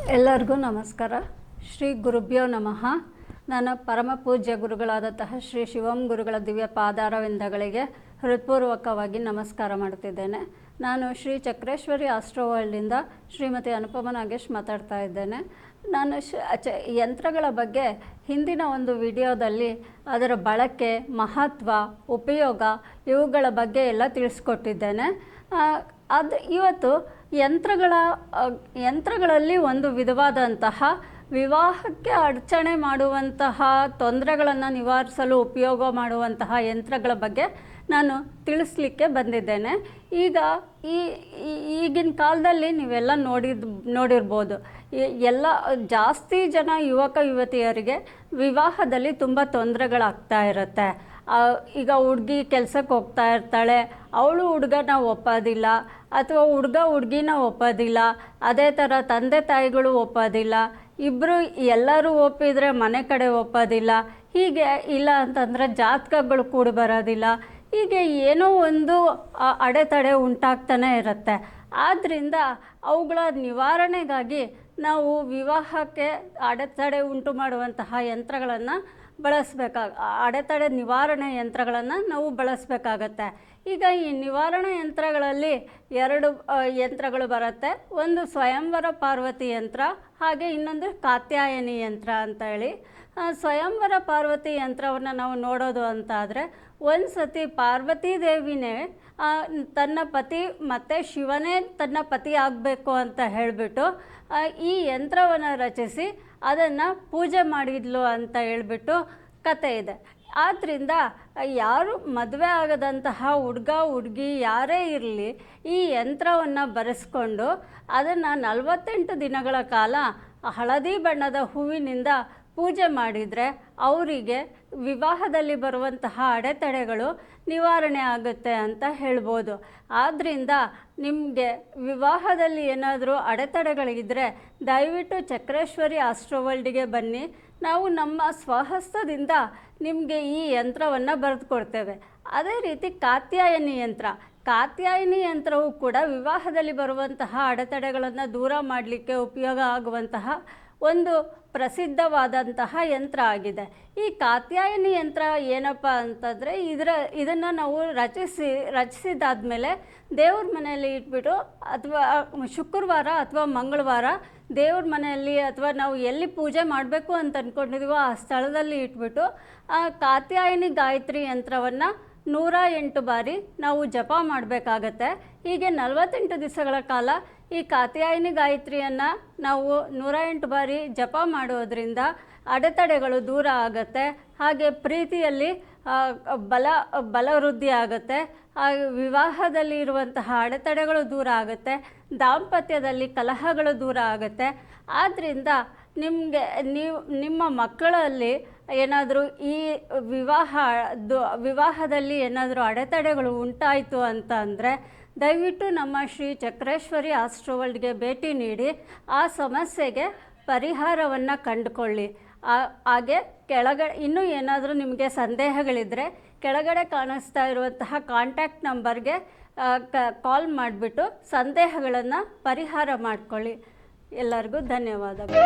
ಎಲ್ಲರಿಗೂ ನಮಸ್ಕಾರ. ಶ್ರೀ ಗುರುಭ್ಯೋ ನಮಃ. ನನ್ನ ಪರಮ ಪೂಜ್ಯ ಗುರುಗಳಾದಂತಹ ಶ್ರೀ ಶಿವಂ ಗುರುಗಳ ದಿವ್ಯ ಪಾದಾರವಿಂದಗಳಿಗೆ ಹೃತ್ಪೂರ್ವಕವಾಗಿ ನಮಸ್ಕಾರ ಮಾಡ್ತಿದ್ದೇನೆ. ನಾನು ಶ್ರೀ ಚಕ್ರೇಶ್ವರಿ ಆಸ್ಟ್ರೋ ವರ್ಲ್ಡಿಂದ ಶ್ರೀಮತಿ ಅನುಪಮ ನಾಗೇಶ್ ಮಾತಾಡ್ತಾ ಇದ್ದೇನೆ. ನಾನು ಯಂತ್ರಗಳ ಬಗ್ಗೆ ಹಿಂದಿನ ಒಂದು ವಿಡಿಯೋದಲ್ಲಿ ಅದರ ಬಳಕೆ, ಮಹತ್ವ, ಉಪಯೋಗ ಇವುಗಳ ಬಗ್ಗೆ ಎಲ್ಲ ತಿಳಿಸ್ಕೊಟ್ಟಿದ್ದೇನೆ. ಇವತ್ತು ಯಂತ್ರಗಳಲ್ಲಿ ಒಂದು ವಿಧವಾದಂತಹ ವಿವಾಹಕ್ಕೆ ಅಡಚಣೆ ಮಾಡುವಂತಹ ತೊಂದರೆಗಳನ್ನು ನಿವಾರಿಸಲು ಉಪಯೋಗ ಮಾಡುವಂತಹ ಯಂತ್ರಗಳ ಬಗ್ಗೆ ನಾನು ತಿಳಿಸ್ಲಿಕ್ಕೆ ಬಂದಿದ್ದೇನೆ. ಈಗಿನ ಕಾಲದಲ್ಲಿ ನೀವೆಲ್ಲ ನೋಡಿರ್ಬೋದು, ಎಲ್ಲ ಜಾಸ್ತಿ ಜನ ಯುವಕ ಯುವತಿಯರಿಗೆ ವಿವಾಹದಲ್ಲಿ ತುಂಬ ತೊಂದರೆಗಳಾಗ್ತಾ ಇರುತ್ತೆ. ಈಗ ಹುಡುಗಿ ಕೆಲಸಕ್ಕೆ ಹೋಗ್ತಾ ಇರ್ತಾಳೆ, ಅವಳು ಹುಡುಗನ ಒಪ್ಪೋದಿಲ್ಲ, ಅಥವಾ ಹುಡುಗ ಹುಡುಗಿನ ಒಪ್ಪೋದಿಲ್ಲ. ಅದೇ ಥರ ತಂದೆ ತಾಯಿಗಳು ಒಪ್ಪೋದಿಲ್ಲ. ಇಬ್ಬರು ಎಲ್ಲರೂ ಒಪ್ಪಿದರೆ ಮನೆ ಕಡೆ ಒಪ್ಪೋದಿಲ್ಲ. ಹೀಗೆ ಇಲ್ಲ ಅಂತಂದರೆ ಜಾತಕಗಳು ಕೂಡಿ ಬರೋದಿಲ್ಲ. ಹೀಗೆ ಏನೋ ಒಂದು ಅಡೆತಡೆ ಉಂಟಾಗ್ತಾನೆ ಇರುತ್ತೆ. ಆದ್ದರಿಂದ ಅವುಗಳ ನಿವಾರಣೆಗಾಗಿ ನಾವು ವಿವಾಹಕ್ಕೆ ಅಡೆತಡೆ ಉಂಟು ಮಾಡುವಂತಹ ಯಂತ್ರಗಳನ್ನು ಅಡೆತಡೆ ನಿವಾರಣೆ ಯಂತ್ರಗಳನ್ನು ನಾವು ಬಳಸಬೇಕಾಗತ್ತೆ. ಈಗ ಈ ನಿವಾರಣೆ ಯಂತ್ರಗಳಲ್ಲಿ 2 ಯಂತ್ರಗಳು ಬರುತ್ತೆ. ಒಂದು ಸ್ವಯಂವರ ಪಾರ್ವತಿ ಯಂತ್ರ, ಹಾಗೆ ಇನ್ನೊಂದು ಕಾತ್ಯಾಯನಿ ಯಂತ್ರ ಅಂತ ಹೇಳಿ. ಸ್ವಯಂವರ ಪಾರ್ವತಿ ಯಂತ್ರವನ್ನು ನಾವು ನೋಡೋದು ಅಂತಾದರೆ, ಒಂದು ಸತಿ ಪಾರ್ವತೀ ದೇವಿನೇ ತನ್ನ ಪತಿ ಮತ್ತು ಶಿವನೇ ತನ್ನ ಪತಿ ಆಗಬೇಕು ಅಂತ ಹೇಳಿಬಿಟ್ಟು ಈ ಯಂತ್ರವನ್ನು ರಚಿಸಿ ಅದನ್ನು ಪೂಜೆ ಮಾಡಿದ್ಲು ಅಂತ ಹೇಳ್ಬಿಟ್ಟು ಕತೆ ಇದೆ. ಆದ್ದರಿಂದ ಯಾರು ಮದುವೆ ಆಗದಂತಹ ಹುಡುಗ ಹುಡುಗಿ ಯಾರೇ ಇರಲಿ, ಈ ಯಂತ್ರವನ್ನು ಬರೆಸ್ಕೊಂಡು ಅದನ್ನು 48 ದಿನಗಳ ಕಾಲ ಹಳದಿ ಬಣ್ಣದ ಹೂವಿನಿಂದ ಪೂಜೆ ಮಾಡಿದರೆ ಅವರಿಗೆ ವಿವಾಹದಲ್ಲಿ ಬರುವಂತಹ ಅಡೆತಡೆಗಳು ನಿವಾರಣೆ ಆಗುತ್ತೆ ಅಂತ ಹೇಳ್ಬೋದು. ಆದ್ದರಿಂದ ನಿಮಗೆ ವಿವಾಹದಲ್ಲಿ ಏನಾದರೂ ಅಡೆತಡೆಗಳಿದ್ದರೆ ದಯವಿಟ್ಟು ಚಕ್ರೇಶ್ವರಿ ಆಸ್ಟ್ರೋ ವರ್ಲ್ಡಿಗೆ ಬನ್ನಿ. ನಾವು ನಮ್ಮ ಸ್ವಹಸ್ತದಿಂದ ನಿಮಗೆ ಈ ಯಂತ್ರವನ್ನು ಬರೆದು ಕೊಡ್ತೇವೆ. ಅದೇ ರೀತಿ ಕಾತ್ಯಾಯನಿ ಯಂತ್ರವು ಕೂಡ ವಿವಾಹದಲ್ಲಿ ಬರುವಂತಹ ಅಡೆತಡೆಗಳನ್ನು ದೂರ ಮಾಡಲಿಕ್ಕೆ ಉಪಯೋಗ ಆಗುವಂತಹ ಒಂದು ಪ್ರಸಿದ್ಧವಾದಂತಹ ಯಂತ್ರ ಆಗಿದೆ. ಈ ಕಾತ್ಯಾಯನಿ ಯಂತ್ರ ಏನಪ್ಪ ಅಂತಂದರೆ, ಇದನ್ನು ನಾವು ರಚಿಸಿದಾದ್ಮೇಲೆ ದೇವ್ರ ಮನೆಯಲ್ಲಿ ಇಟ್ಬಿಟ್ಟು, ಅಥವಾ ಶುಕ್ರವಾರ ಅಥವಾ ಮಂಗಳವಾರ ದೇವ್ರ ಮನೆಯಲ್ಲಿ ಅಥವಾ ನಾವು ಎಲ್ಲಿ ಪೂಜೆ ಮಾಡಬೇಕು ಅಂತ ಅಂದ್ಕೊಂಡಿದ್ದೀವೋ ಆ ಸ್ಥಳದಲ್ಲಿ ಇಟ್ಬಿಟ್ಟು ಆ ಕಾತ್ಯಾಯನಿ ಗಾಯತ್ರಿ ಯಂತ್ರವನ್ನು 108 ಬಾರಿ ನಾವು ಜಪ ಮಾಡಬೇಕಾಗತ್ತೆ. ಹೀಗೆ 48 ದಿವಸಗಳ ಕಾಲ ಈ ಕಾತ್ಯಾಯನಿ ಗಾಯತ್ರಿಯನ್ನು ನಾವು 108 ಬಾರಿ ಜಪ ಮಾಡೋದ್ರಿಂದ ಅಡೆತಡೆಗಳು ದೂರ ಆಗುತ್ತೆ. ಹಾಗೆ ಪ್ರೀತಿಯಲ್ಲಿ ಬಲವೃದ್ಧಿ ಆಗುತ್ತೆ. ವಿವಾಹದಲ್ಲಿ ಇರುವಂತಹ ಅಡೆತಡೆಗಳು ದೂರ ಆಗುತ್ತೆ. ದಾಂಪತ್ಯದಲ್ಲಿ ಕಲಹಗಳು ದೂರ ಆಗುತ್ತೆ. ಆದ್ದರಿಂದ ನಿಮ್ಮ ಮಕ್ಕಳಲ್ಲಿ ಏನಾದರೂ ಈ ವಿವಾಹದಲ್ಲಿ ಏನಾದರೂ ಅಡೆತಡೆಗಳು ಉಂಟಾಯಿತು ಅಂತ ಅಂದರೆ ದಯವಿಟ್ಟು ನಮ್ಮ ಶ್ರೀ ಚಕ್ರೇಶ್ವರಿ ಆಸ್ಟ್ರೋ ವರ್ಲ್ಡ್ಗೆ ಭೇಟಿ ನೀಡಿ ಆ ಸಮಸ್ಯೆಗೆ ಪರಿಹಾರವನ್ನು ಕಂಡುಕೊಳ್ಳಿ. ಹಾಗೆ ಇನ್ನೂ ಏನಾದರೂ ನಿಮಗೆ ಸಂದೇಹಗಳಿದ್ದರೆ ಕೆಳಗಡೆ ಕಾಣಿಸ್ತಾ ಇರುವಂತಹ ಕಾಂಟ್ಯಾಕ್ಟ್ ನಂಬರ್ಗೆ ಕಾಲ್ ಮಾಡಿಬಿಟ್ಟು ಸಂದೇಹಗಳನ್ನು ಪರಿಹಾರ ಮಾಡಿಕೊಳ್ಳಿ. ಎಲ್ಲರಿಗೂ ಧನ್ಯವಾದಗಳು.